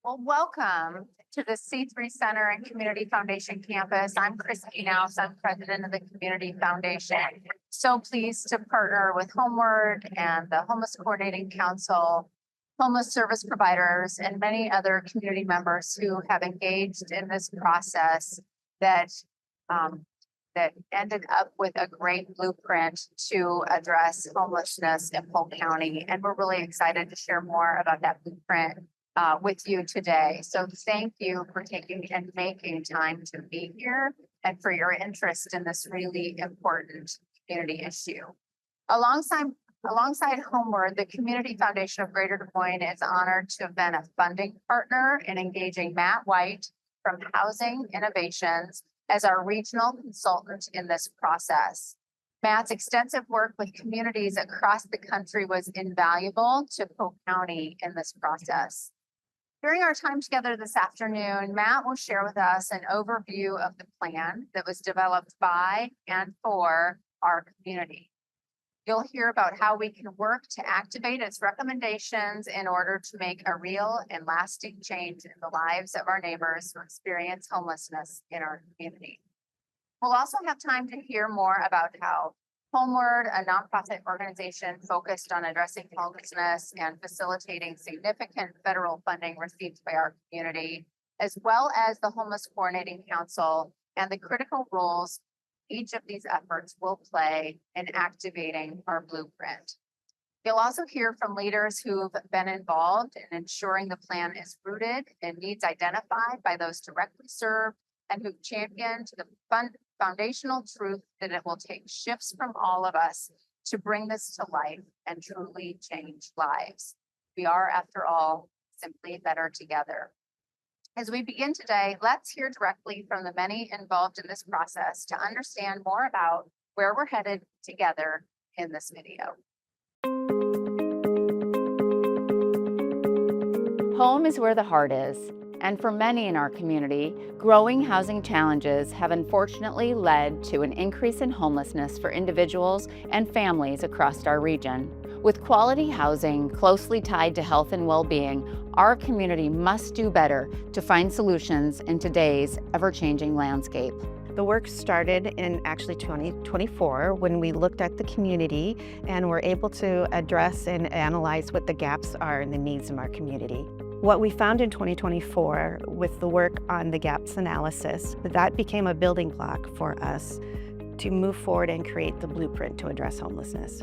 Well, welcome to the C3 Center and Community Foundation campus. I'm Christine House. I'm president of the Community Foundation. So pleased to partner with Homeward and the Homeless Coordinating Council, homeless service providers, and many other community members who have engaged in this process that that ended up with a great blueprint to address homelessness in Polk County. And we're really excited to share more about that blueprint with you today. So thank you for taking and making time to be here and for your interest in this really important community issue. Alongside Homeward, the Community Foundation of Greater Des Moines is honored to have been a funding partner in engaging Matt White from Housing Innovations as our regional consultant in this process. Matt's extensive work with communities across the country was invaluable to Polk County in this process. During our time together this afternoon, Matt will share with us an overview of the plan that was developed by and for our community. You'll hear about how we can work to activate its recommendations in order to make a real and lasting change in the lives of our neighbors who experience homelessness in our community. We'll also have time to hear more about how Homeward, a nonprofit organization focused on addressing homelessness and facilitating significant federal funding received by our community, as well as the Homeless Coordinating Council and the critical roles each of these efforts will play in activating our blueprint. You'll also hear from leaders who've been involved in ensuring the plan is rooted in needs identified by those directly served and who've championed the foundational truth that it will take shifts from all of us to bring this to life and truly change lives. We are, after all, simply better together. As we begin today, let's hear directly from the many involved in this process to understand more about where we're headed together in this video. Home is where the heart is, and for many in our community, growing housing challenges have unfortunately led to an increase in homelessness for individuals and families across our region. With quality housing closely tied to health and well-being, our community must do better to find solutions in today's ever-changing landscape. The work started in actually 2024 when we looked at the community and were able to address and analyze what the gaps are and the needs in our community. What we found in 2024 with the work on the gaps analysis, that became a building block for us to move forward and create the blueprint to address homelessness.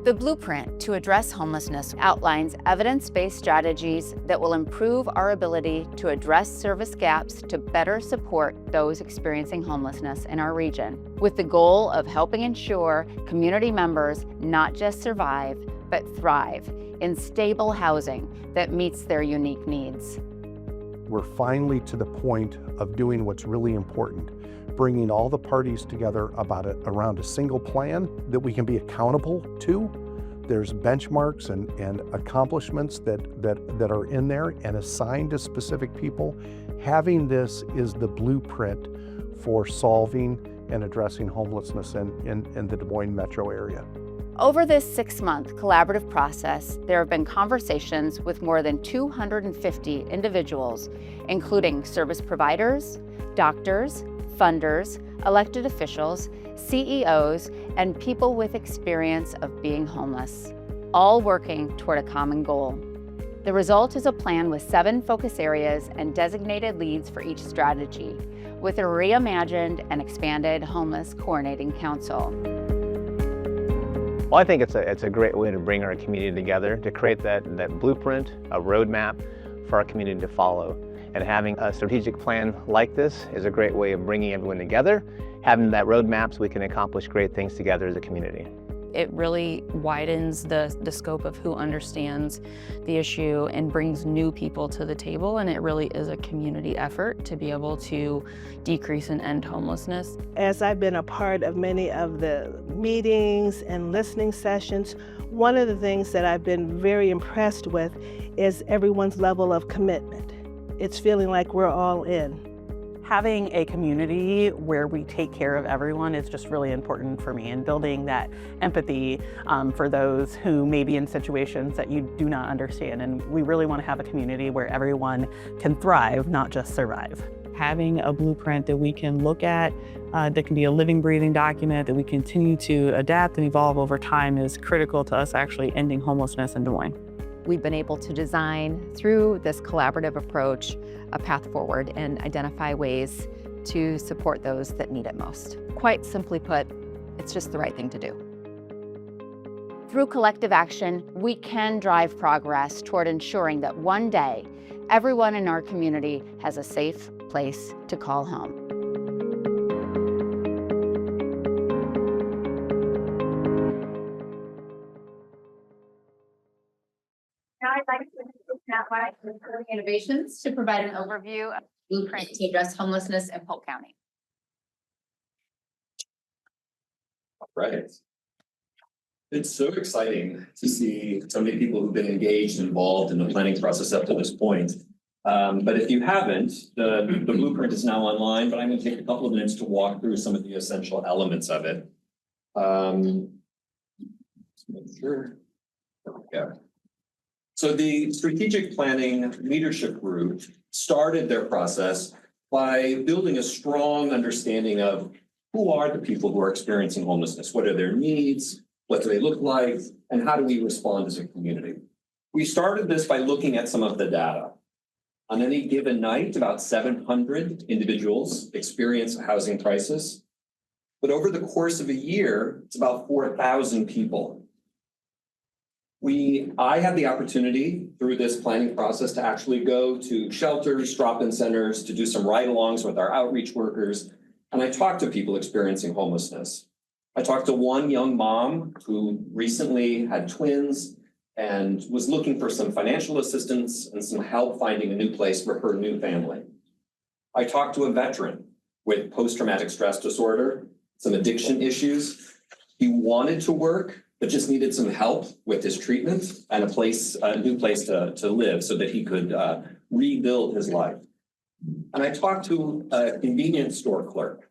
The blueprint to address homelessness outlines evidence-based strategies that will improve our ability to address service gaps to better support those experiencing homelessness in our region, with the goal of helping ensure community members not just survive, but thrive in stable housing that meets their unique needs. We're finally to the point of doing what's really important, bringing all the parties together around a single plan that we can be accountable to. There's benchmarks and accomplishments that are in there and assigned to specific people. Having this is the blueprint for solving and addressing homelessness in the Des Moines metro area. Over this 6-month collaborative process, there have been conversations with more than 250 individuals, including service providers, doctors, funders, elected officials, CEOs, and people with experience of being homeless, all working toward a common goal. The result is a plan with 7 focus areas and designated leads for each strategy, with a reimagined and expanded Homeless Coordinating Council. Well, I think it's a great way to bring our community together, to create that blueprint, a roadmap for our community to follow. And having a strategic plan like this is a great way of bringing everyone together, having that roadmap so we can accomplish great things together as a community. It really widens the scope of who understands the issue and brings new people to the table, and it really is a community effort to be able to decrease and end homelessness. As I've been a part of many of the meetings and listening sessions, one of the things that I've been very impressed with is everyone's level of commitment. It's feeling like we're all in. Having a community where we take care of everyone is just really important for me, and building that empathy for those who may be in situations that you do not understand. And we really want to have a community where everyone can thrive, not just survive. Having a blueprint that we can look at, that can be a living, breathing document that we continue to adapt and evolve over time is critical to us actually ending homelessness in Des Moines. We've been able to design, through this collaborative approach, a path forward and identify ways to support those that need it most. Quite simply put, it's just the right thing to do. Through collective action, we can drive progress toward ensuring that one day, everyone in our community has a safe place to call home. Now I'd like to introduce Matt White from Innovations to provide an overview of the blueprint to address homelessness in Polk County. All right. It's so exciting to see so many people who've been engaged and involved in the planning process up to this point. But if you haven't, the blueprint is now online, but I'm going to take a couple of minutes to walk through some of the essential elements of it. Let's make sure. There we go. So the strategic planning leadership group started their process by building a strong understanding of who are the people who are experiencing homelessness, what are their needs, what do they look like, and how do we respond as a community? We started this by looking at some of the data. On any given night, about 700 individuals experience a housing crisis, but over the course of a year, it's about 4,000 people. I had the opportunity through this planning process to actually go to shelters, drop-in centers, to do some ride-alongs with our outreach workers, and I talked to people experiencing homelessness. I talked to one young mom who recently had twins and was looking for some financial assistance and some help finding a new place for her new family. I talked to a veteran with post-traumatic stress disorder, some addiction issues. He wanted to work, but just needed some help with his treatment and a new place to live so that he could rebuild his life. And I talked to a convenience store clerk.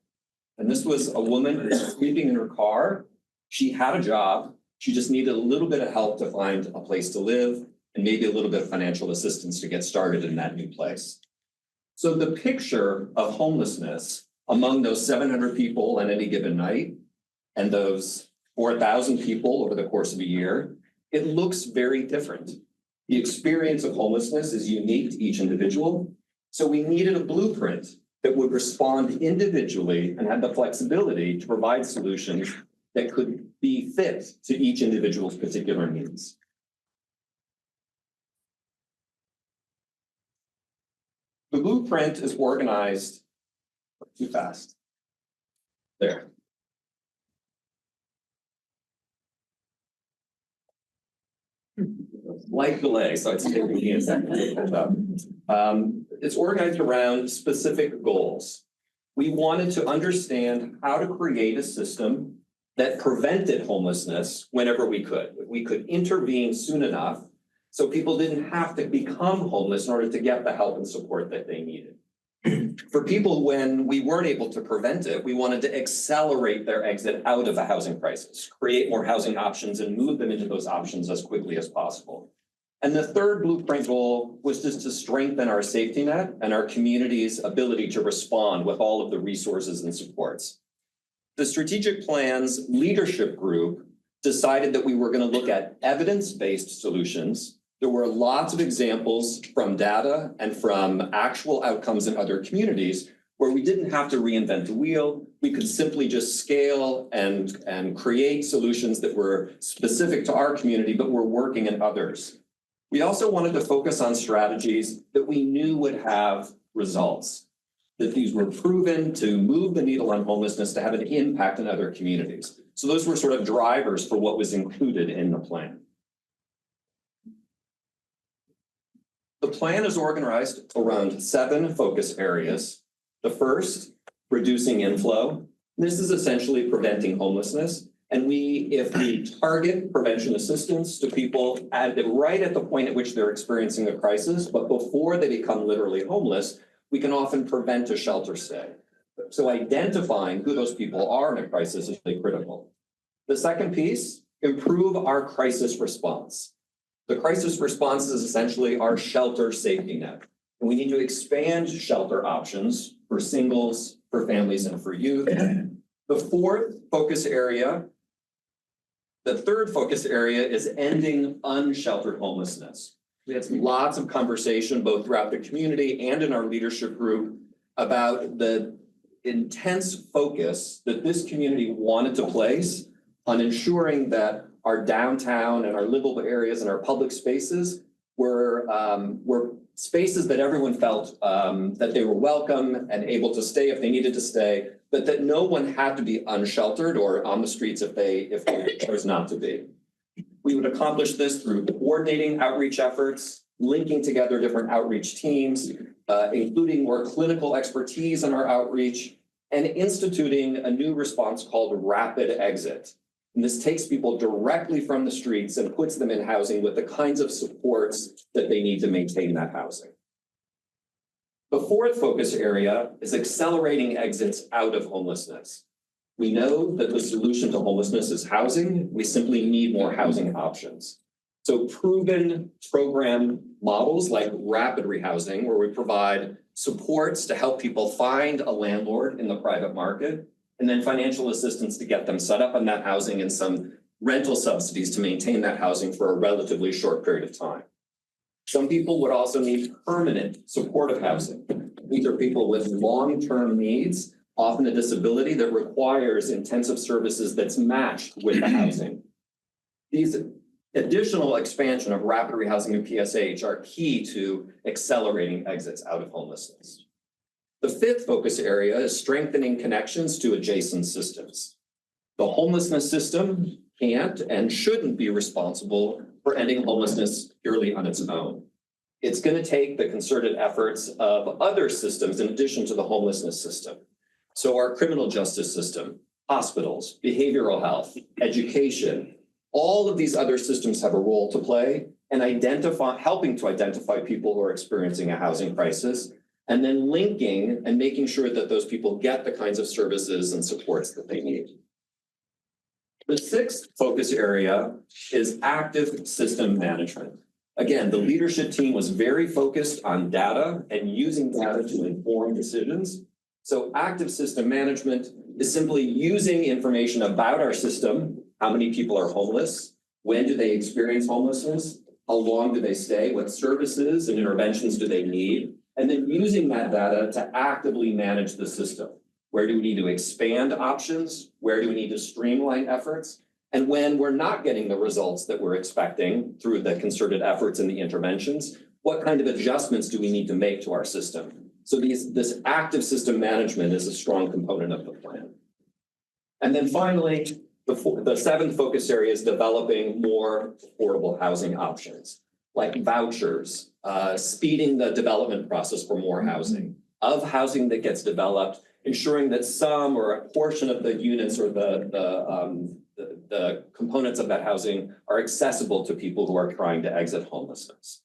And this was a woman who was sleeping in her car. She had a job. She just needed a little bit of help to find a place to live and maybe a little bit of financial assistance to get started in that new place. So the picture of homelessness among those 700 people on any given night and those 4,000 people over the course of a year, it looks very different. The experience of homelessness is unique to each individual. So we needed a blueprint that would respond individually and had the flexibility to provide solutions that could be fit to each individual's particular needs. The blueprint is organized too fast. There. Slight delay, so it's taking me a second to catch up. It's organized around specific goals. We wanted to understand how to create a system that prevented homelessness whenever we could. We could intervene soon enough so people didn't have to become homeless in order to get the help and support that they needed. For people, when we weren't able to prevent it, we wanted to accelerate their exit out of a housing crisis, create more housing options and move them into those options as quickly as possible. And the third blueprint goal was just to strengthen our safety net and our community's ability to respond with all of the resources and supports. The strategic plan's leadership group decided that we were going to look at evidence-based solutions. There were lots of examples from data and from actual outcomes in other communities where we didn't have to reinvent the wheel. We could simply just scale and create solutions that were specific to our community, but were working in others. We also wanted to focus on strategies that we knew would have results, that these were proven to move the needle on homelessness, to have an impact in other communities. So those were sort of drivers for what was included in the plan. The plan is organized around 7 focus areas. The first, reducing inflow. This is essentially preventing homelessness. And if we target prevention assistance to people right at the point at which they're experiencing a crisis, but before they become literally homeless, we can often prevent a shelter stay. So identifying who those people are in a crisis is really critical. The second piece, improve our crisis response. The crisis response is essentially our shelter safety net. And we need to expand shelter options for singles, for families, and for youth. The third focus area is ending unsheltered homelessness. We had lots of conversation both throughout the community and in our leadership group about the intense focus that this community wanted to place on ensuring that our downtown and our livable areas and our public spaces were spaces that everyone felt that they were welcome and able to stay if they needed to stay, but that no one had to be unsheltered or on the streets if they chose not to be. We would accomplish this through coordinating outreach efforts, linking together different outreach teams, including more clinical expertise in our outreach, and instituting a new response called rapid exit. And this takes people directly from the streets and puts them in housing with the kinds of supports that they need to maintain that housing. The fourth focus area is accelerating exits out of homelessness. We know that the solution to homelessness is housing. We simply need more housing options. So proven program models like rapid rehousing, where we provide supports to help people find a landlord in the private market, and then financial assistance to get them set up on that housing and some rental subsidies to maintain that housing for a relatively short period of time. Some people would also need permanent supportive housing. These are people with long-term needs, often a disability that requires intensive services that's matched with the housing. These additional expansion of rapid rehousing and PSH are key to accelerating exits out of homelessness. The fifth focus area is strengthening connections to adjacent systems. The homelessness system can't and shouldn't be responsible for ending homelessness purely on its own. It's going to take the concerted efforts of other systems in addition to the homelessness system. So our criminal justice system, hospitals, behavioral health, education, all of these other systems have a role to play in helping to identify people who are experiencing a housing crisis, and then linking and making sure that those people get the kinds of services and supports that they need. The sixth focus area is active system management. Again, the leadership team was very focused on data and using data to inform decisions. So active system management is simply using information about our system. How many people are homeless? When do they experience homelessness? How long do they stay? What services and interventions do they need? And then using that data to actively manage the system. Where do we need to expand options? Where do we need to streamline efforts? And when we're not getting the results that we're expecting through the concerted efforts and the interventions, what kind of adjustments do we need to make to our system? So this active system management is a strong component of the plan. And then finally, the seventh focus area is developing more affordable housing options, like vouchers, speeding the development process for more housing, of housing that gets developed, ensuring that some or a portion of the units or the components of that housing are accessible to people who are trying to exit homelessness.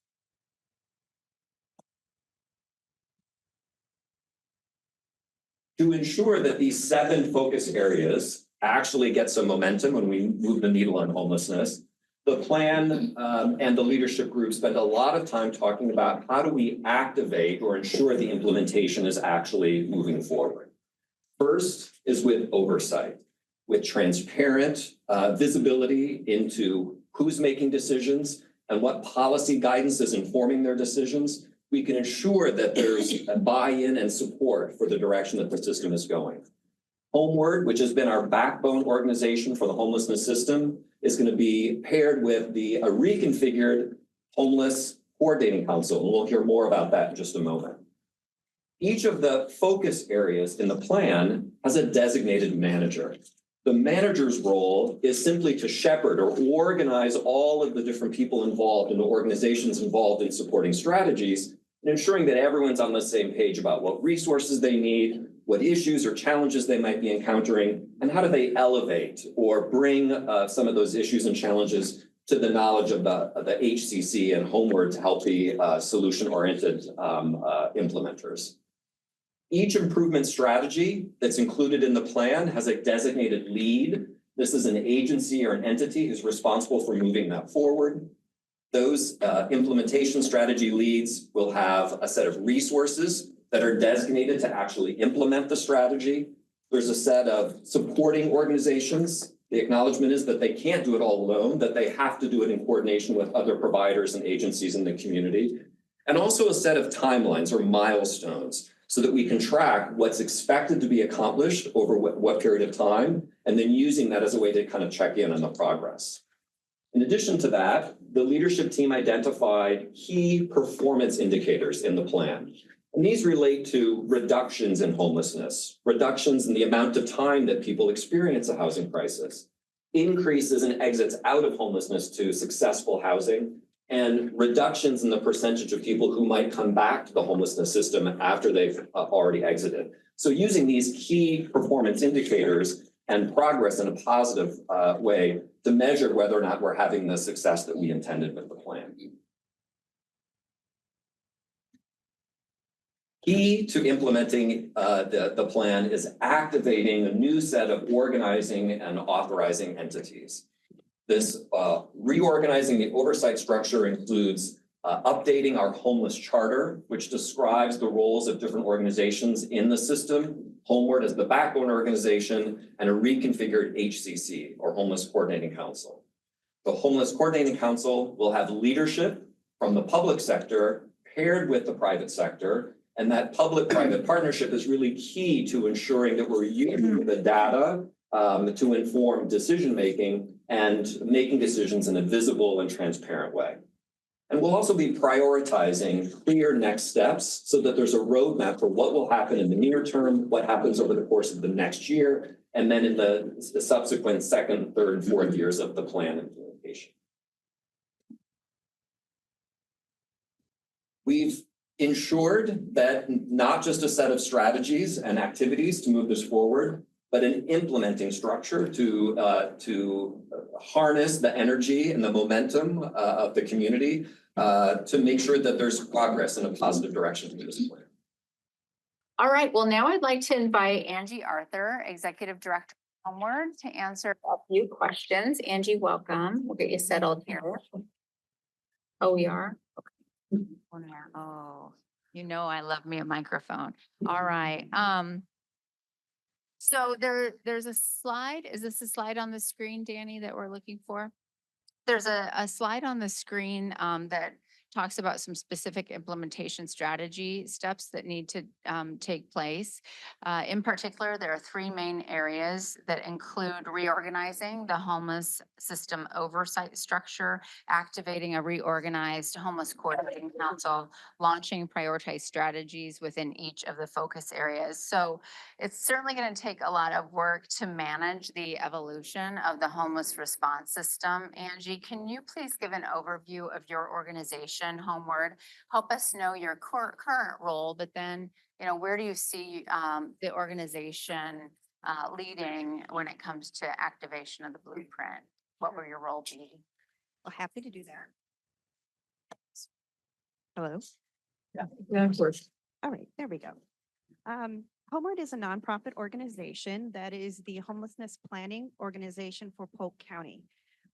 To ensure that these 7 focus areas actually get some momentum when we move the needle on homelessness, the plan and the leadership group spend a lot of time talking about how do we activate or ensure the implementation is actually moving forward. First is with oversight, with transparent visibility into who's making decisions and what policy guidance is informing their decisions. We can ensure that there's a buy-in and support for the direction that the system is going. Homeward, which has been our backbone organization for the homelessness system, is going to be paired with a reconfigured homeless coordinating council, and we'll hear more about that in just a moment. Each of the focus areas in the plan has a designated manager. The manager's role is simply to shepherd or organize all of the different people involved and the organizations involved in supporting strategies and ensuring that everyone's on the same page about what resources they need, what issues or challenges they might be encountering, and how do they elevate or bring some of those issues and challenges to the knowledge of the HCC and Homeward to help the solution-oriented implementers. Each improvement strategy that's included in the plan has a designated lead. This is an agency or an entity who's responsible for moving that forward. Those implementation strategy leads will have a set of resources that are designated to actually implement the strategy. There's a set of supporting organizations. The acknowledgement is that they can't do it all alone, that they have to do it in coordination with other providers and agencies in the community. And also a set of timelines or milestones so that we can track what's expected to be accomplished over what period of time, and then using that as a way to kind of check in on the progress. In addition to that, the leadership team identified key performance indicators in the plan. And these relate to reductions in homelessness, reductions in the amount of time that people experience a housing crisis, increases in exits out of homelessness to successful housing, and reductions in the percentage of people who might come back to the homelessness system after they've already exited. So using these key performance indicators and progress in a positive way to measure whether or not we're having the success that we intended with the plan. Key to implementing the plan is activating a new set of organizing and authorizing entities. This reorganizing the oversight structure includes updating our homeless charter, which describes the roles of different organizations in the system, Homeward as the backbone organization, and a reconfigured HCC, or Homeless Coordinating Council. The Homeless Coordinating Council will have leadership from the public sector paired with the private sector, and that public-private partnership is really key to ensuring that we're using the data to inform decision-making and making decisions in a visible and transparent way. And we'll also be prioritizing clear next steps so that there's a roadmap for what will happen in the near term, what happens over the course of the next year, and then in the subsequent second, third, and fourth years of the plan implementation. We've ensured that not just a set of strategies and activities to move this forward, but an implementing structure to harness the energy and the momentum of the community to make sure that there's progress in a positive direction to this plan. All right, well, now I'd like to invite Angie Arthur, Executive Director of Homeward, to answer a few questions. Angie, welcome. We'll get you settled here. Oh, we are? Okay. Oh, you know I love me a microphone. All right. So there's a slide. Is this a slide on the screen, Danny, that we're looking for? There's a slide on the screen that talks about some specific implementation strategy steps that need to take place. In particular, there are three main areas that include reorganizing the homeless system oversight structure, activating a reorganized homeless coordinating council, launching prioritized strategies within each of the focus areas. So it's certainly going to take a lot of work to manage the evolution of the homeless response system. Angie, can you please give an overview of your organization, Homeward? Help us know your current role, but then, where do you see the organization leading when it comes to activation of the blueprint? What will your role be? Well, happy to do that. Hello? Yeah, of course. All right, there we go. Homeward is a nonprofit organization that is the homelessness planning organization for Polk County.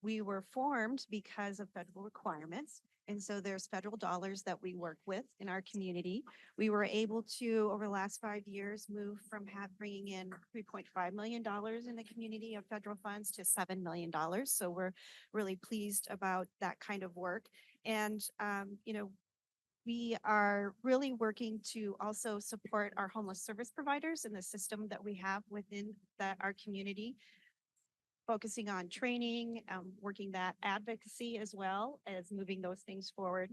We were formed because of federal requirements, and so there's federal dollars that we work with in our community. We were able to, over the last 5 years, move from bringing in $3.5 million in the community of federal funds to $7 million. So we're really pleased about that kind of work. And, we are really working to also support our homeless service providers in the system that we have within our community, focusing on training, working that advocacy as well as moving those things forward.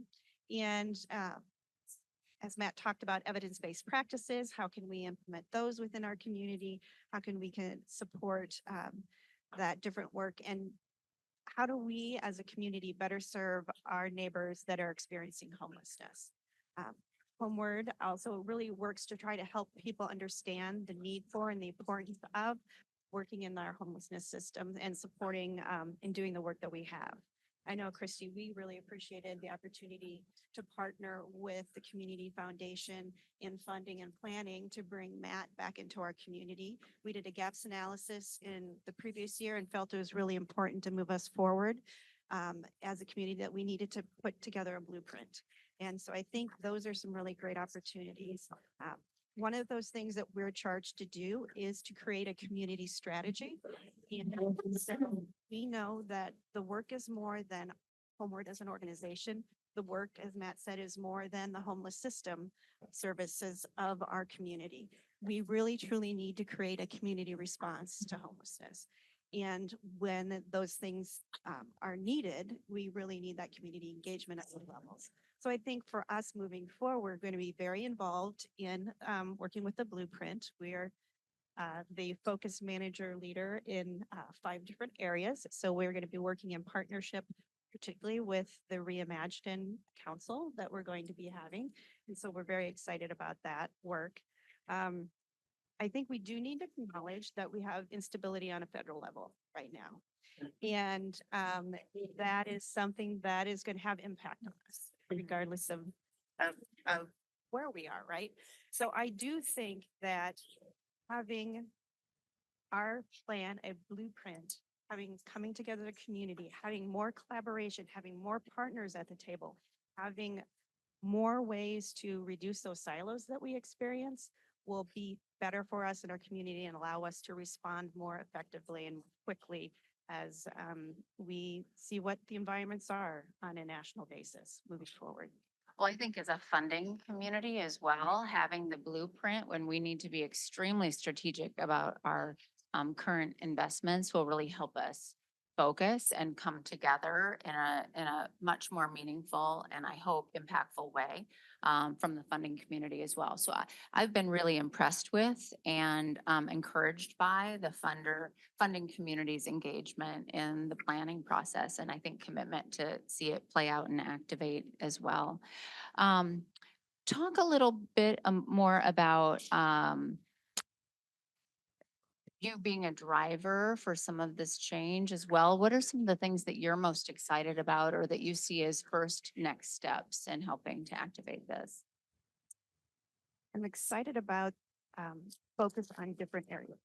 And as Matt talked about, evidence-based practices, how can we implement those within our community? How can we support that different work? And how do we as a community better serve our neighbors that are experiencing homelessness? Homeward also really works to try to help people understand the need for and the importance of working in our homelessness system and supporting and doing the work that we have. I know, Christy, we really appreciated the opportunity to partner with the Community Foundation in funding and planning to bring Matt back into our community. We did a gaps analysis in the previous year and felt it was really important to move us forward as a community, that we needed to put together a blueprint. And so I think those are some really great opportunities. One of those things that we're charged to do is to create a community strategy. And so we know that the work is more than Homeward as an organization. The work, as Matt said, is more than the homeless system services of our community. We really truly need to create a community response to homelessness. And when those things are needed, we really need that community engagement at all levels. So I think for us moving forward, we're going to be very involved in working with the blueprint. We are the focus manager leader in 5 different areas. So we're going to be working in partnership, particularly with the Reimagine Council that we're going to be having. And so we're very excited about that work. I think we do need to acknowledge that we have instability on a federal level right now. And that is something that is going to have impact on us, regardless of where we are, right? So I do think that having our plan, a blueprint, coming together as a community, having more collaboration, having more partners at the table, having more ways to reduce those silos that we experience will be better for us in our community and allow us to respond more effectively and quickly as we see what the environments are on a national basis moving forward. Well, I think as a funding community as well, having the blueprint when we need to be extremely strategic about our current investments will really help us focus and come together in a much more meaningful and I hope impactful way from the funding community as well. So I've been really impressed with and encouraged by the funding community's engagement in the planning process, and I think commitment to see it play out and activate as well. Talk a little bit more about you being a driver for some of this change as well. What are some of the things that you're most excited about or that you see as first next steps in helping to activate this? I'm excited about focus on different areas.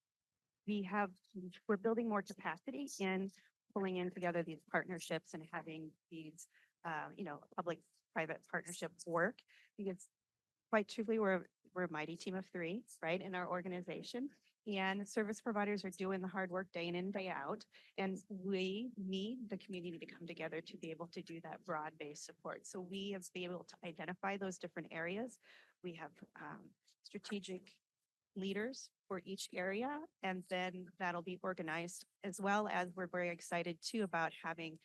We're building more capacity in pulling in together these partnerships and having these, public-private partnership work. Because quite truly, we're a mighty team of 3, right, in our organization. And service providers are doing the hard work day in and day out. And we need the community to come together to be able to do that broad-based support. So we have been able to identify those different areas. We have strategic leaders for each area, and then that'll be organized, as well as we're very excited too about having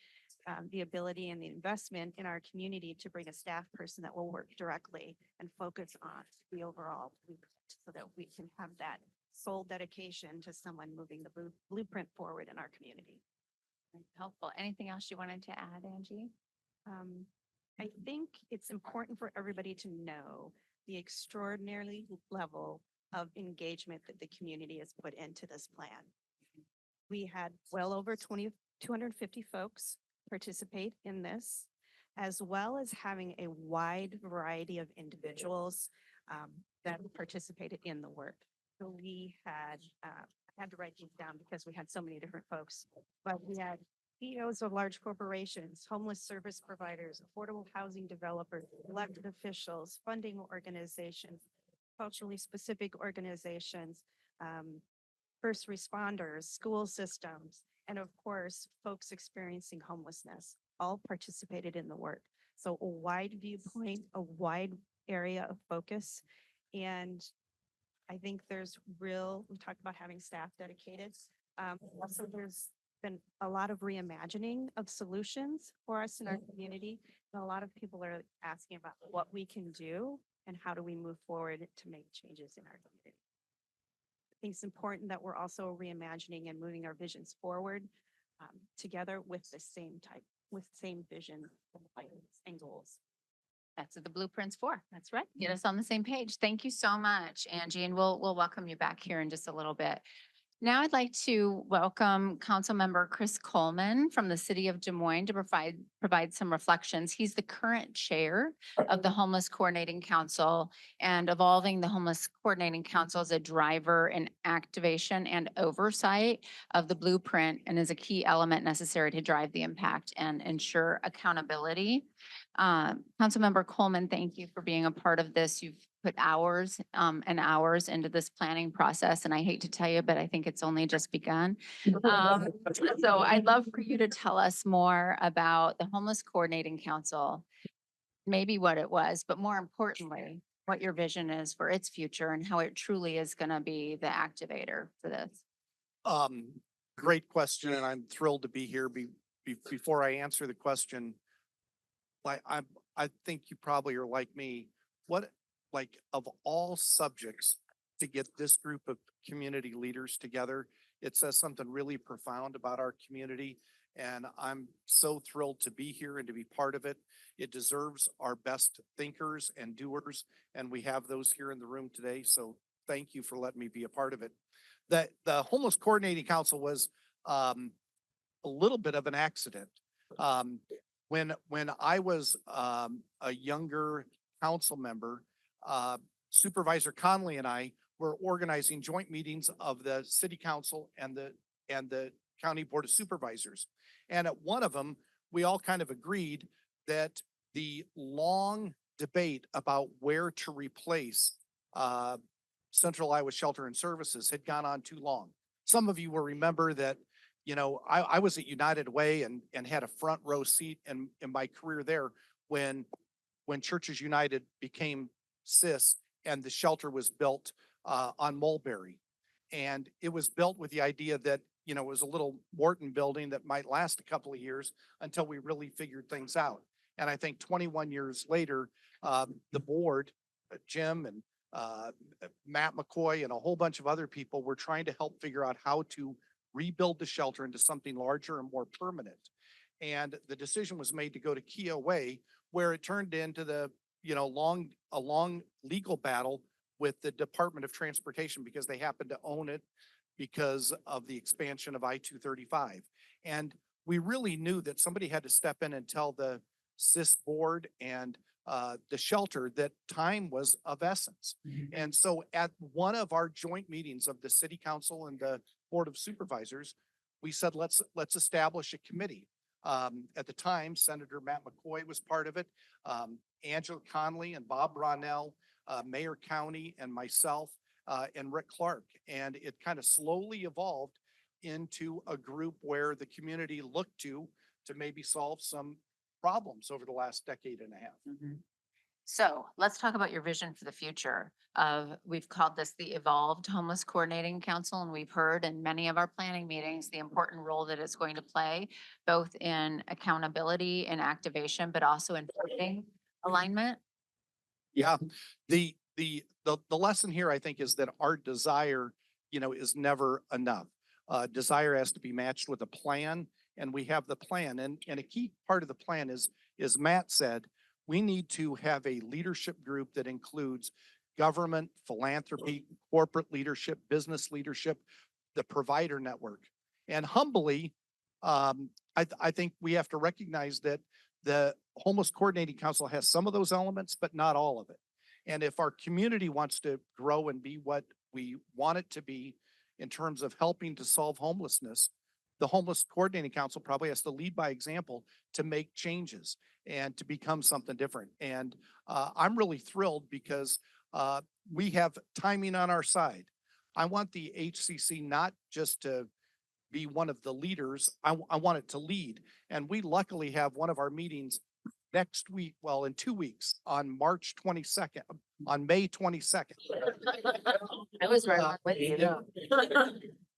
the ability and the investment in our community to bring a staff person that will work directly and focus on the overall blueprint so that we can have that sole dedication to someone moving the blueprint forward in our community. Helpful. Anything else you wanted to add, Angie? I think it's important for everybody to know the extraordinary level of engagement that the community has put into this plan. We had well over 250 folks participate in this, as well as having a wide variety of individuals that participated in the work. So we had, I had to write these down because we had so many different folks, but we had CEOs of large corporations, homeless service providers, affordable housing developers, elected officials, funding organizations, culturally specific organizations, first responders, school systems, and of course, folks experiencing homelessness, all participated in the work. So a wide viewpoint, a wide area of focus. And I think we talked about having staff dedicated. Also, there's been a lot of reimagining of solutions for us in our community. And a lot of people are asking about what we can do and how do we move forward to make changes in our community. I think it's important that we're also reimagining and moving our visions forward together with the same vision and goals. That's what the blueprint's for. That's right. Get us on the same page. Thank you so much, Angie, and we'll welcome you back here in just a little bit. Now I'd like to welcome Councilmember Chris Coleman from the city of Des Moines to provide some reflections. He's the current chair of the Homeless Coordinating Council and evolving the Homeless Coordinating Council as a driver in activation and oversight of the blueprint and is a key element necessary to drive the impact and ensure accountability. Councilmember Coleman, thank you for being a part of this. You've put hours and hours into this planning process, and I hate to tell you, but I think it's only just begun. So I'd love for you to tell us more about the Homeless Coordinating Council, maybe what it was, but more importantly, what your vision is for its future and how it truly is going to be the activator for this. Great question, and I'm thrilled to be here. Before I answer the question, I think you probably are like me. Like of all subjects to get this group of community leaders together, it says something really profound about our community. And I'm so thrilled to be here and to be part of it. It deserves our best thinkers and doers. And we have those here in the room today. So thank you for letting me be a part of it. The Homeless Coordinating Council was a little bit of an accident. When I was a younger council member, Supervisor Conley and I were organizing joint meetings of the city council and the county board of supervisors. And at one of them, we all kind of agreed that the long debate about where to replace Central Iowa Shelter and Services had gone on too long. Some of you will remember that, you know, I was at United Way and had a front row seat in my career there when Churches United became CIS and the shelter was built on Mulberry. And it was built with the idea that, you know, it was a little Morton building that might last a couple of years until we really figured things out. And I think 21 years later, the board, Jim and Matt McCoy and a whole bunch of other people were trying to help figure out how to rebuild the shelter into something larger and more permanent. And the decision was made to go to Keogh Way, where it turned into a long legal battle with the Department of Transportation because they happened to own it because of the expansion of I-235. And we really knew that somebody had to step in and tell the CIS board and the shelter that time was of essence. And so at one of our joint meetings of the city council and the board of supervisors, we said, let's establish a committee. At the time, Senator Matt McCoy was part of it. Angela Conley and Bob Brownell, Mayor County and myself, and Rick Clark. And it kind of slowly evolved into a group where the community looked to maybe solve some problems over the last decade and a half. So let's talk about your vision for the future of, we've called this the Evolved Homeless Coordinating Council, and we've heard in many of our planning meetings the important role that it's going to play, both in accountability and activation, but also in funding alignment. Yeah, the lesson here, I think, is that our desire, is never enough. Desire has to be matched with a plan, and we have the plan. And a key part of the plan is Matt said, we need to have a leadership group that includes government, philanthropy, corporate leadership, business leadership, the provider network. And humbly, I think we have to recognize that the Homeless Coordinating Council has some of those elements, but not all of it. And if our community wants to grow and be what we want it to be in terms of helping to solve homelessness, the Homeless Coordinating Council probably has to lead by example to make changes and to become something different. And I'm really thrilled because we have timing on our side. I want the HCC not just to be one of the leaders, I want it to lead. And we luckily have one of our meetings next week, well, in 2 weeks, on March 22nd, on May 22nd. I was right with you.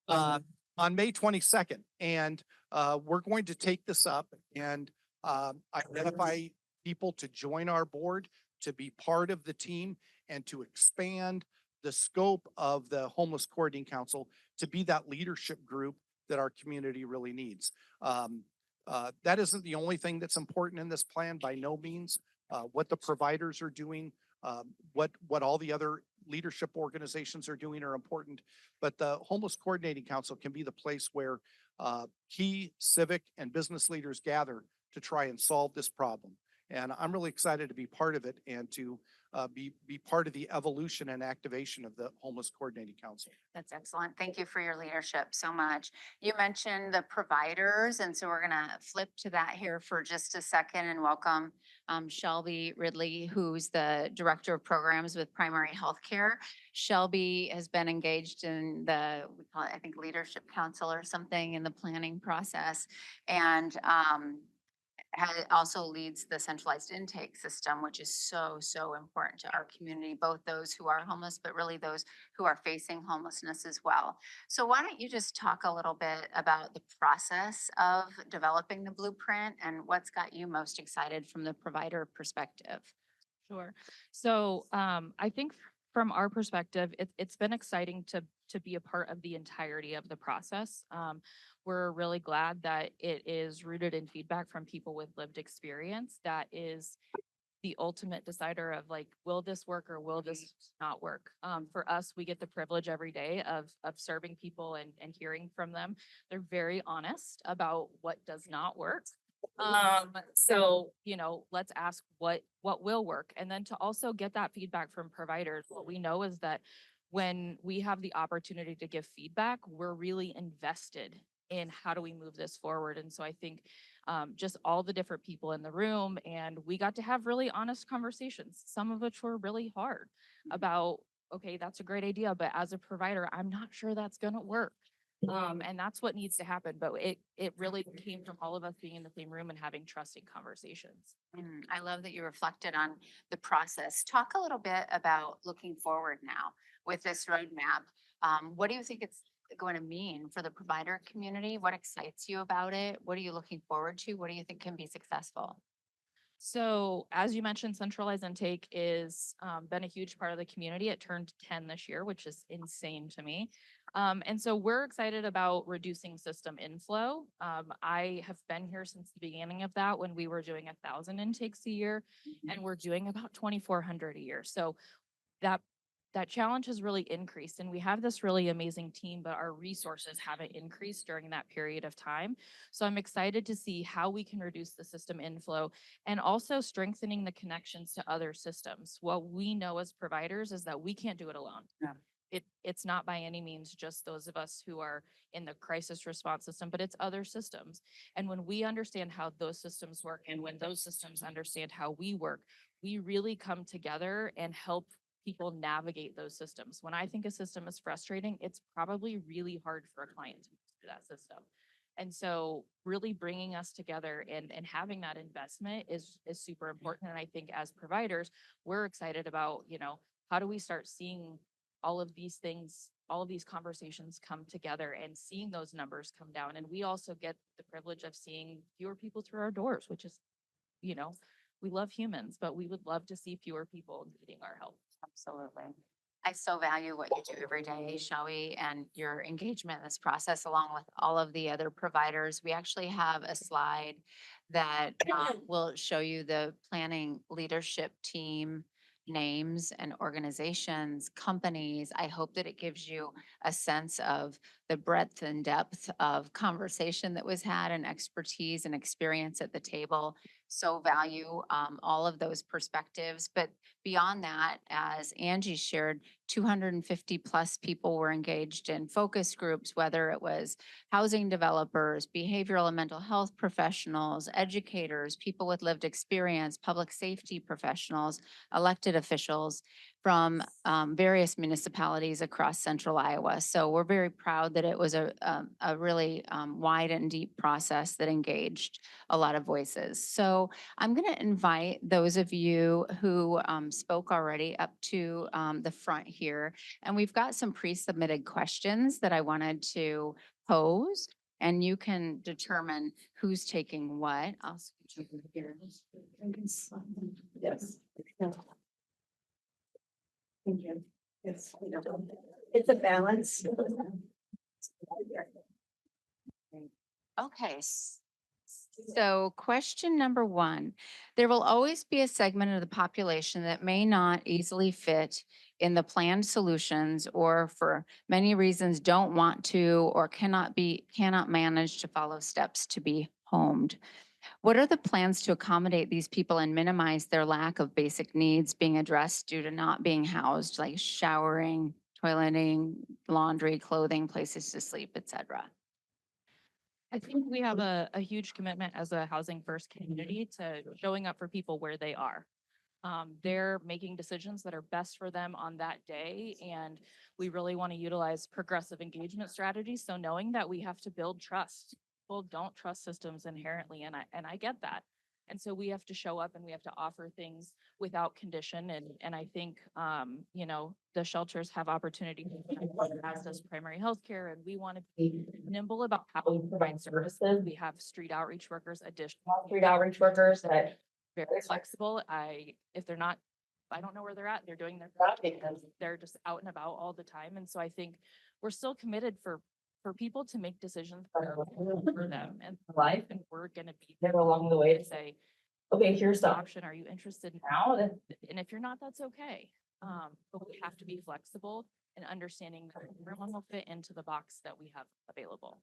On May 22nd. And we're going to take this up and identify people to join our board, to be part of the team, and to expand the scope of the Homeless Coordinating Council to be that leadership group that our community really needs. That isn't the only thing that's important in this plan, by no means. What the providers are doing, what all the other leadership organizations are doing are important, but the Homeless Coordinating Council can be the place where key civic and business leaders gather to try and solve this problem. And I'm really excited to be part of it and to be part of the evolution and activation of the Homeless Coordinating Council. That's excellent. Thank you for your leadership so much. You mentioned the providers, and so we're going to flip to that here for just a second and welcome Shelby Ridley, who's the Director of Programs with Primary Healthcare. Shelby has been engaged in we call it, I think, Leadership Council or something in the planning process, and also leads the centralized intake system, which is so important to our community, both those who are homeless, but really those who are facing homelessness as well. So why don't you just talk a little bit about the process of developing the blueprint and what's got you most excited from the provider perspective? Sure. So I think from our perspective, it's been exciting to be a part of the entirety of the process. We're really glad that it is rooted in feedback from people with lived experience. That is the ultimate decider of like, will this work or will this not work? For us, we get the privilege every day of serving people and hearing from them. They're very honest about what does not work. So, let's ask what will work. And then to also get that feedback from providers, what we know is that when we have the opportunity to give feedback, we're really invested in how do we move this forward. And so I think just all the different people in the room, and we got to have really honest conversations, some of which were really hard about, okay, that's a great idea, but as a provider, I'm not sure that's going to work. And that's what needs to happen. But it really came from all of us being in the same room and having trusting conversations. I love that you reflected on the process. Talk a little bit about looking forward now with this roadmap. What do you think it's going to mean for the provider community? What excites you about it? What are you looking forward to? What do you think can be successful? So as you mentioned, centralized intake is been a huge part of the community. It turned 10 this year, which is insane to me. And so we're excited about reducing system inflow. I have been here since the beginning of that when we were doing 1,000 intakes a year, and we're doing about 2,400 a year. So that challenge has really increased, and we have this really amazing team, but our resources haven't increased during that period of time. So I'm excited to see how we can reduce the system inflow and also strengthening the connections to other systems. What we know as providers is that we can't do it alone. Yeah. It's not by any means just those of us who are in the crisis response system, but it's other systems. And when we understand how those systems work, and when those systems understand how we work, we really come together and help people navigate those systems. When I think a system is frustrating, it's probably really hard for a client to move through that system. And so really bringing us together and having that investment is super important. And I think as providers, we're excited about, how do we start seeing all of these things, all of these conversations come together and seeing those numbers come down. And we also get the privilege of seeing fewer people through our doors, which is, we love humans, but we would love to see fewer people needing our help. Absolutely. I so value what you do every day, Shelby, and your engagement in this process, along with all of the other providers. We actually have a slide that will show you the planning leadership team names and organizations, companies. I hope that it gives you a sense of the breadth and depth of conversation that was had and expertise and experience at the table. So value all of those perspectives. But beyond that, as Angie shared, 250 plus people were engaged in focus groups, whether it was housing developers, behavioral and mental health professionals, educators, people with lived experience, public safety professionals, elected officials from various municipalities across central Iowa. So we're very proud that it was a really wide and deep process that engaged a lot of voices. So I'm going to invite those of you who spoke already up to the front here. And we've got some pre-submitted questions that I wanted to pose, and you can determine who's taking what. I'll switch over here. Yes. Thank you. It's a balance. Okay. So question number one, there will always be a segment of the population that may not easily fit in the planned solutions or for many reasons don't want to or cannot manage to follow steps to be homed. What are the plans to accommodate these people and minimize their lack of basic needs being addressed due to not being housed, like showering, toileting, laundry, clothing, places to sleep, et cetera? I think we have a huge commitment as a housing first community to showing up for people where they are. They're making decisions that are best for them on that day. And we really want to utilize progressive engagement strategies. So knowing that we have to build trust, people don't trust systems inherently. And I get that. And so we have to show up and we have to offer things without condition. And I think, the shelters have opportunity to access primary health care, and we want to be nimble about how we provide services. We have street outreach workers, additional street outreach workers that very flexible. If they're not, I don't know where they're at, they're doing their job because they're just out and about all the time. And so I think we're still committed for people to make decisions that are for them and for life. And we're gonna be there along the way to say, okay, here's the option. Are you interested now? And if you're not, that's okay. But we have to be flexible and understanding that everyone will fit into the box that we have available.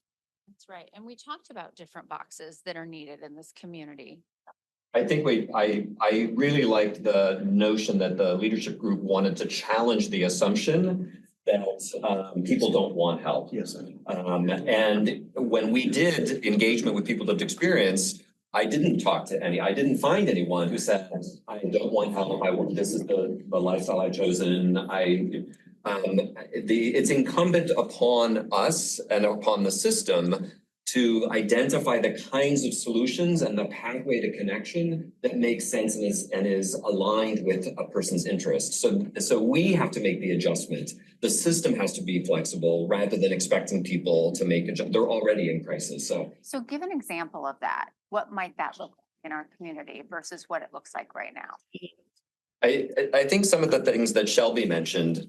That's right. And we talked about different boxes that are needed in this community. I think I really liked the notion that the leadership group wanted to challenge the assumption that people don't want help. Yes. And when we did engagement with people lived experience, I didn't find anyone who said, I don't want help, this is the lifestyle I've chosen. It's incumbent upon us and upon the system to identify the kinds of solutions and the pathway to connection that makes sense and is aligned with a person's interests. So we have to make the adjustment. The system has to be flexible rather than expecting people to make they're already in crisis. So give an example of that. What might that look like in our community versus what it looks like right now? I think some of the things that Shelby mentioned,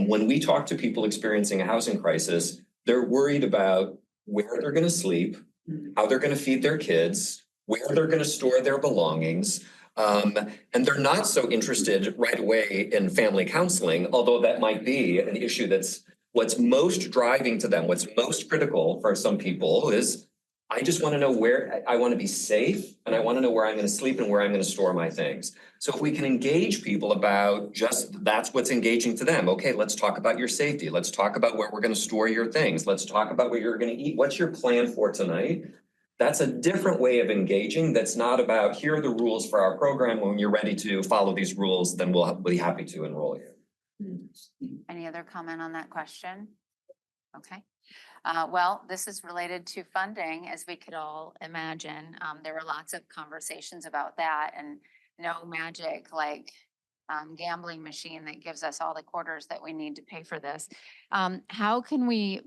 when we talk to people experiencing a housing crisis, they're worried about where they're going to sleep, how they're going to feed their kids, where they're going to store their belongings. And they're not so interested right away in family counseling, although that might be an issue that's what's most driving to them. What's most critical for some people is, I just want to know where I want to be safe, and I want to know where I'm going to sleep and where I'm going to store my things. So if we can engage people about that's what's engaging to them. Okay, let's talk about your safety. Let's talk about where we're going to store your things. Let's talk about what you're going to eat. What's your plan for tonight? That's a different way of engaging. That's not about, here are the rules for our program. When you're ready to follow these rules, then we'll be happy to enroll you. Any other comment on that question? Okay. Well, this is related to funding, as we could all imagine. There were lots of conversations about that, and no magic like gambling machine that gives us all the quarters that we need to pay for this. How can the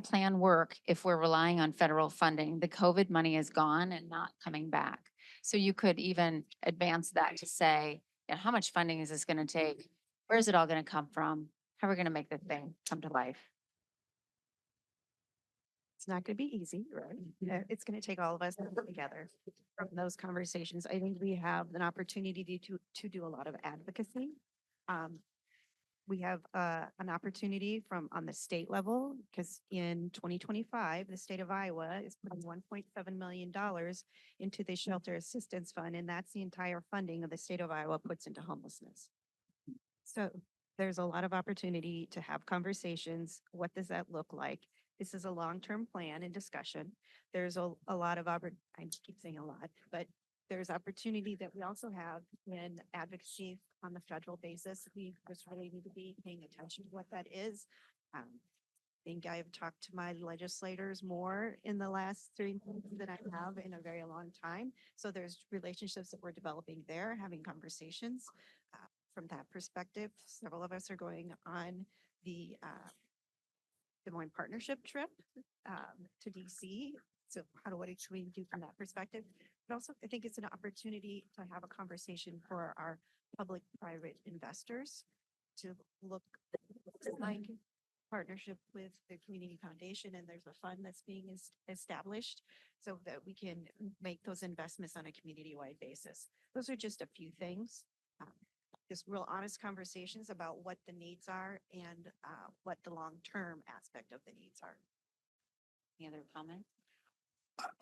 plan work if we're relying on federal funding? The COVID money is gone and not coming back. So you could even advance that to say, how much funding is this going to take? Where is it all going to come from? How are we going to make this thing come to life? It's not going to be easy, right? It's going to take all of us together from those conversations. I think we have an opportunity to do a lot of advocacy. We have an opportunity on the state level, because in 2025, the state of Iowa is putting $1.7 million into the Shelter Assistance Fund, and that's the entire funding of the state of Iowa puts into homelessness. So there's a lot of opportunity to have conversations. What does that look like? This is a long-term plan and discussion. There's a lot of I keep saying a lot, but there's opportunity that we also have in advocacy on the federal basis. We just really need to be paying attention to what that is. I think I've talked to my legislators more in the last 3 months than I have in a very long time. So there's relationships that we're developing there, having conversations. From that perspective, several of us are going on the Des Moines partnership trip to DC. So what can we do from that perspective? But also, I think it's an opportunity to have a conversation for our public-private investors to look like partnership with the Community Foundation, and there's a fund that's being established so that we can make those investments on a community-wide basis. Those are just a few things. Just real honest conversations about what the needs are and what the long-term aspect of the needs are. Any other comments?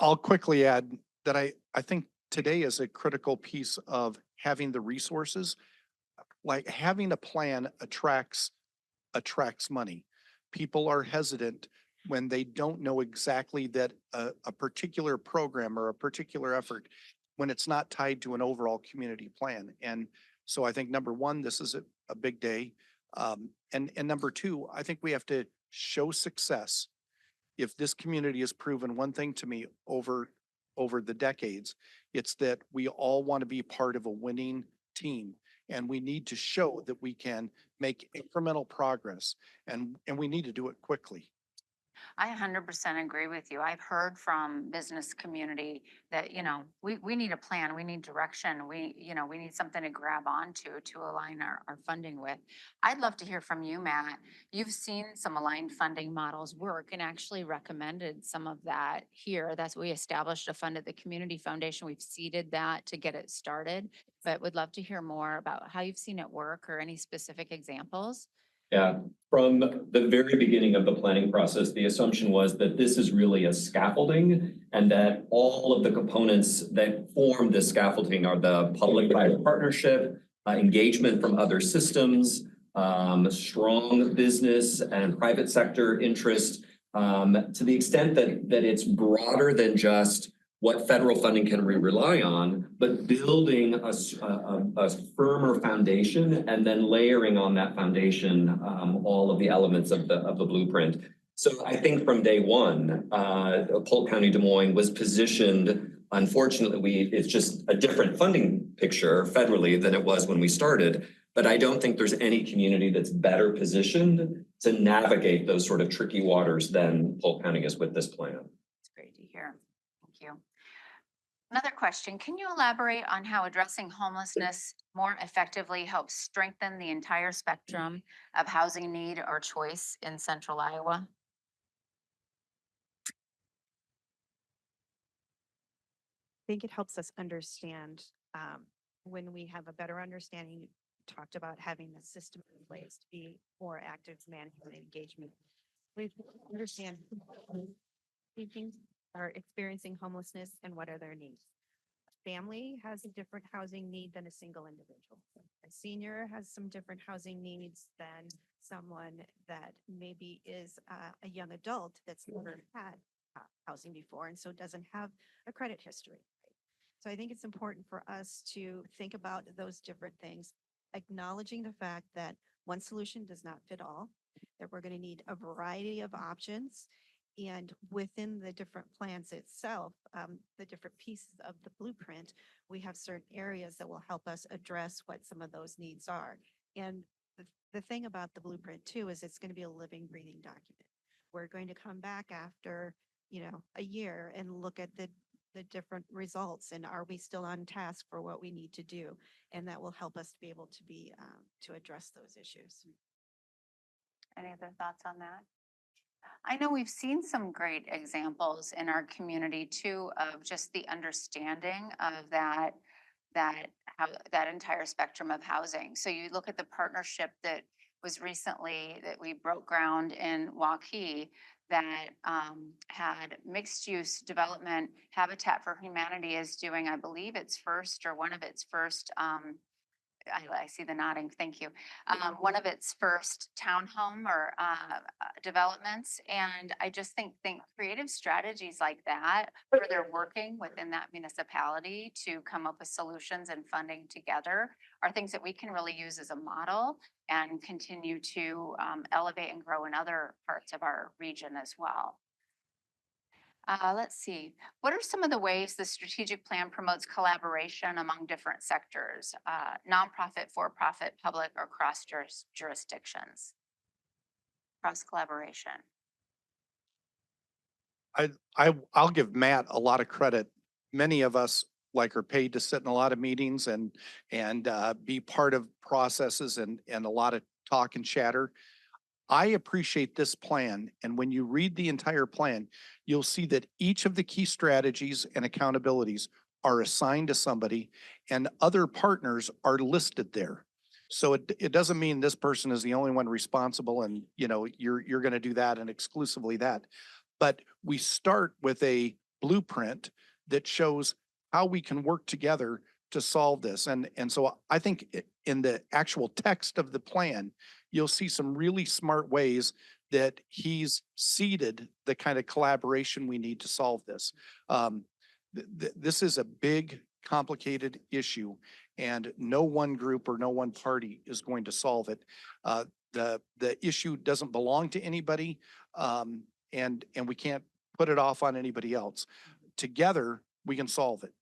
I'll quickly add that I think today is a critical piece of having the resources. Like having a plan attracts money. People are hesitant when they don't know exactly that a particular program or a particular effort, when it's not tied to an overall community plan. And so I think number one, this is a big day. And number two, I think we have to show success. If this community has proven one thing to me over the decades, it's that we all want to be part of a winning team. And we need to show that we can make incremental progress, and we need to do it quickly. I 100% agree with you. I've heard from business community that, we need a plan, we need direction, we need something to grab onto to align our funding with. I'd love to hear from you, Matt. You've seen some aligned funding models work and actually recommended some of that here. That's we established a fund at the Community Foundation. We've seeded that to get it started, but would love to hear more about how you've seen it work or any specific examples. Yeah, from the very beginning of the planning process, the assumption was that this is really a scaffolding and that all of the components that form this scaffolding are the public-private partnership, engagement from other systems, strong business and private sector interest, to the extent that it's broader than just what federal funding can we rely on, but building a firmer foundation and then layering on that foundation all of the elements of the blueprint. So I think from day one, Polk County, Des Moines was positioned. Unfortunately, it's just a different funding picture federally than it was when we started. But I don't think there's any community that's better positioned to navigate those sort of tricky waters than Polk County is with this plan. It's great to hear. Thank you. Another question, can you elaborate on how addressing homelessness more effectively helps strengthen the entire spectrum of housing need or choice in Central Iowa? I think it helps us understand when we have a better understanding, talked about having the system in place to be more active management engagement. We understand who are experiencing homelessness and what are their needs. A family has a different housing need than a single individual. A senior has some different housing needs than someone that maybe is a young adult that's never had housing before and so doesn't have a credit history. So I think it's important for us to think about those different things, acknowledging the fact that one solution does not fit all, that we're going to need a variety of options. And within the different plans itself, the different pieces of the blueprint, we have certain areas that will help us address what some of those needs are. And the thing about the blueprint too is it's going to be a living, breathing document. We're going to come back after, a year and look at the different results and are we still on task for what we need to do? And that will help us to be able to address those issues. Any other thoughts on that? I know we've seen some great examples in our community too of just the understanding of that entire spectrum of housing. So you look at the partnership that was recently that we broke ground in Waukee that had mixed use development. Habitat for Humanity is doing, I believe, its first or one of its first I see the nodding, thank you. One of its first townhome or developments. And I just think creative strategies like that, where they're working within that municipality to come up with solutions and funding together are things that we can really use as a model and continue to elevate and grow in other parts of our region as well. Let's see. What are some of the ways the strategic plan promotes collaboration among different sectors, nonprofit, for-profit, public, or cross jurisdictions? Cross collaboration. I'll give Matt a lot of credit. Many of us are paid to sit in a lot of meetings and be part of processes and a lot of talk and chatter. I appreciate this plan, and when you read the entire plan, you'll see that each of the key strategies and accountabilities are assigned to somebody, and other partners are listed there. So it doesn't mean this person is the only one responsible and, you know, you're gonna do that and exclusively that. But we start with a blueprint that shows how we can work together to solve this. And so I think in the actual text of the plan, you'll see some really smart ways that he's seeded the kind of collaboration we need to solve this. This is a big, complicated issue, and no one group or no one party is going to solve it. The issue doesn't belong to anybody, and we can't put it off on anybody else. Together, we can solve it.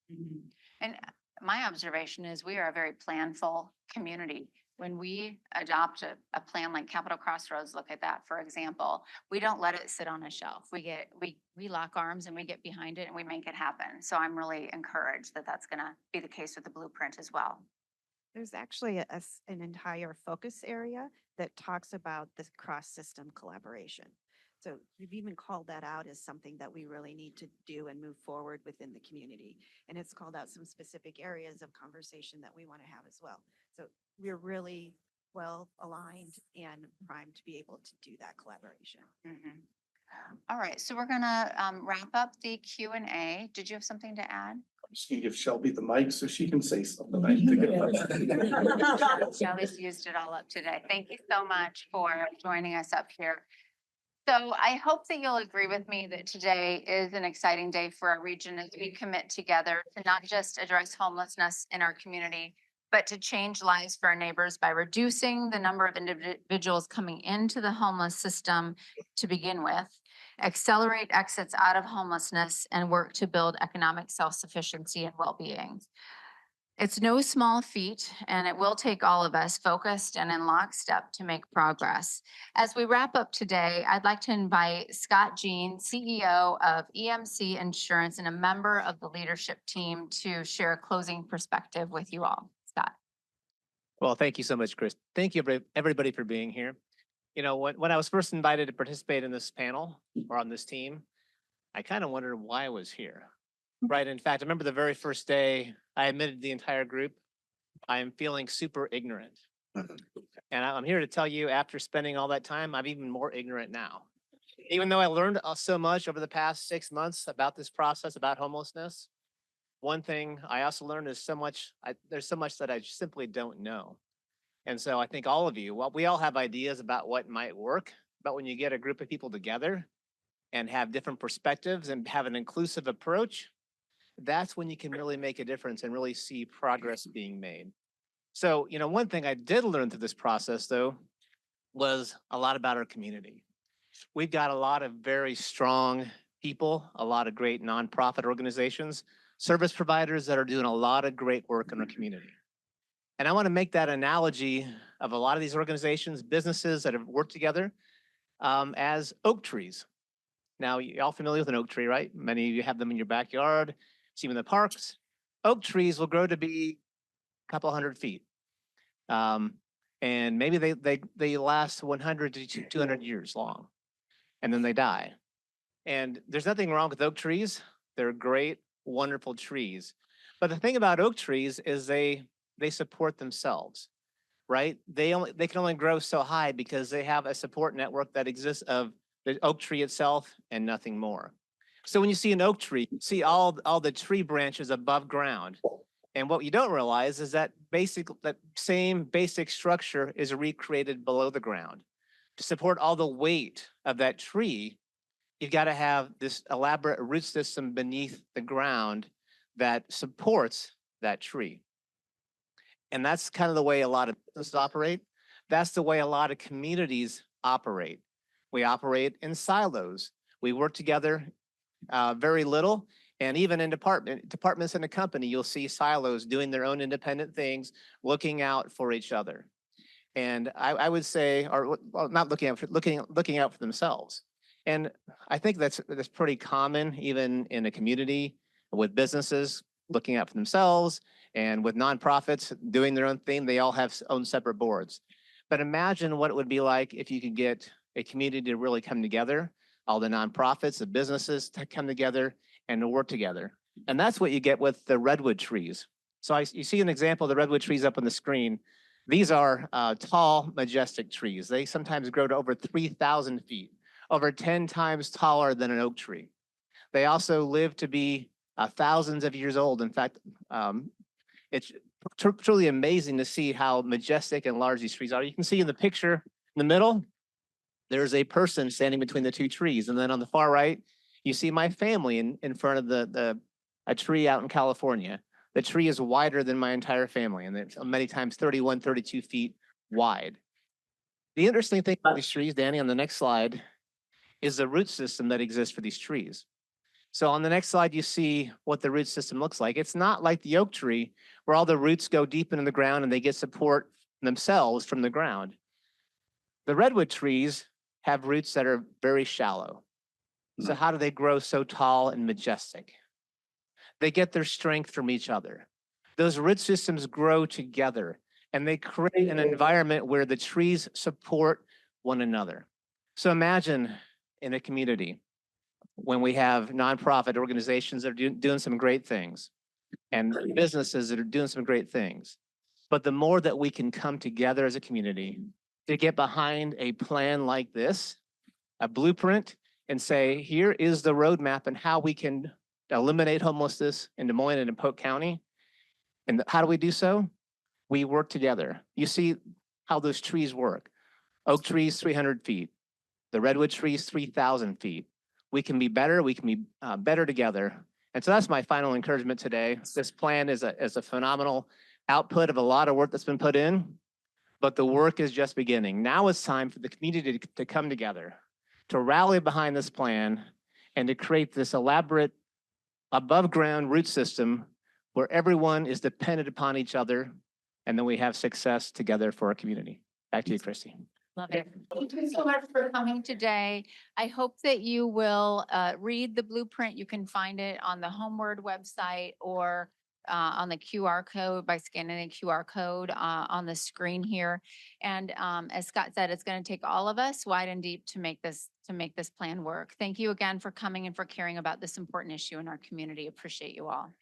And my observation is we are a very planful community. When we adopt a plan like Capital Crossroads, look at that, for example, we don't let it sit on a shelf. We lock arms and we get behind it and we make it happen. So I'm really encouraged that that's gonna be the case with the blueprint as well. There's actually an entire focus area that talks about this cross-system collaboration. So you've even called that out as something that we really need to do and move forward within the community. And it's called out some specific areas of conversation that we want to have as well. So we're really well aligned and primed to be able to do that collaboration. All right, so we're gonna wrap up the Q&A. Did you have something to add? I'm just gonna give Shelby the mic so she can say something. Shelly's used it all up today. Thank you so much for joining us up here. So I hope that you'll agree with me that today is an exciting day for our region as we commit together to not just address homelessness in our community, but to change lives for our neighbors by reducing the number of individuals coming into the homeless system to begin with, accelerate exits out of homelessness, and work to build economic self-sufficiency and well-being. It's no small feat, and it will take all of us focused and in lockstep to make progress. As we wrap up today, I'd like to invite Scott Jean, CEO of EMC Insurance and a member of the leadership team, to share a closing perspective with you all. Scott. Well, thank you so much, Chris. Thank you, everybody, for being here. You know, when I was first invited to participate in this panel or on this team, I kind of wondered why I was here. Right. In fact, I remember the very first day I admitted to the entire group, I am feeling super ignorant. And I'm here to tell you, after spending all that time, I'm even more ignorant now. Even though I learned so much over the past 6 months about this process, about homelessness, one thing I also learned is there's so much that I simply don't know. And so I think all of you, well, we all have ideas about what might work, but when you get a group of people together and have different perspectives and have an inclusive approach, that's when you can really make a difference and really see progress being made. So, you know, one thing I did learn through this process, though, was a lot about our community. We've got a lot of very strong people, a lot of great nonprofit organizations, service providers that are doing a lot of great work in our community. And I want to make that analogy of a lot of these organizations, businesses that have worked together as oak trees. Now, you're all familiar with an oak tree, right? Many of you have them in your backyard, see them in the parks. Oak trees will grow to be a couple 100 feet. And maybe they last 100 to 200 years long, and then they die. And there's nothing wrong with oak trees. They're great, wonderful trees. But the thing about oak trees is they support themselves, right? They can only grow so high because they have a support network that exists of the oak tree itself and nothing more. So when you see an oak tree, you see all the tree branches above ground. And what you don't realize is that that same basic structure is recreated below the ground. To support all the weight of that tree, you've got to have this elaborate root system beneath the ground that supports that tree. And that's kind of the way a lot of businesses operate. That's the way a lot of communities operate. We operate in silos. We work together very little. And even in departments in a company, you'll see silos doing their own independent things, looking out for each other. And I would say, or well, not looking out for themselves. And I think that's pretty common even in a community with businesses looking out for themselves, and with nonprofits doing their own thing. They all have own separate boards. But imagine what it would be like if you could get a community to really come together, all the nonprofits, the businesses to come together and to work together. And that's what you get with the redwood trees. So you see an example of the redwood trees up on the screen. These are tall, majestic trees. They sometimes grow to over 3,000 feet, over 10 times taller than an oak tree. They also live to be thousands of years old. In fact, it's truly amazing to see how majestic and large these trees are. You can see in the picture in the middle, there's a person standing between the two trees. And then on the far right, you see my family in front of a tree out in California. The tree is wider than my entire family, and it's many times 31, 32 feet wide. The interesting thing about these trees, Danny, on the next slide, is the root system that exists for these trees. So on the next slide, you see what the root system looks like. It's not like the oak tree where all the roots go deep into the ground and they get support themselves from the ground. The redwood trees have roots that are very shallow. So how do they grow so tall and majestic? They get their strength from each other. Those root systems grow together and they create an environment where the trees support one another. So imagine in a community when we have nonprofit organizations that are doing some great things and businesses that are doing some great things. But the more that we can come together as a community to get behind a plan like this, a blueprint, and say, here is the roadmap and how we can eliminate homelessness in Des Moines and in Polk County. And how do we do so? We work together. You see how those trees work. Oak trees, 300 feet. The redwood trees, 3,000 feet. We can be better. We can be better together. And so that's my final encouragement today. This plan is a phenomenal output of a lot of work that's been put in, but the work is just beginning. Now it's time for the community to come together, to rally behind this plan, and to create this elaborate above ground root system where everyone is dependent upon each other, and then we have success together for our community. Back to you, Christy. Love it. Thank you so much for coming today. I hope that you will read the blueprint. You can find it on the Homeward website or on the QR code by scanning the QR code on the screen here. And as Scott said, it's going to take all of us wide and deep to make this plan work. Thank you again for coming and for caring about this important issue in our community. Appreciate you all.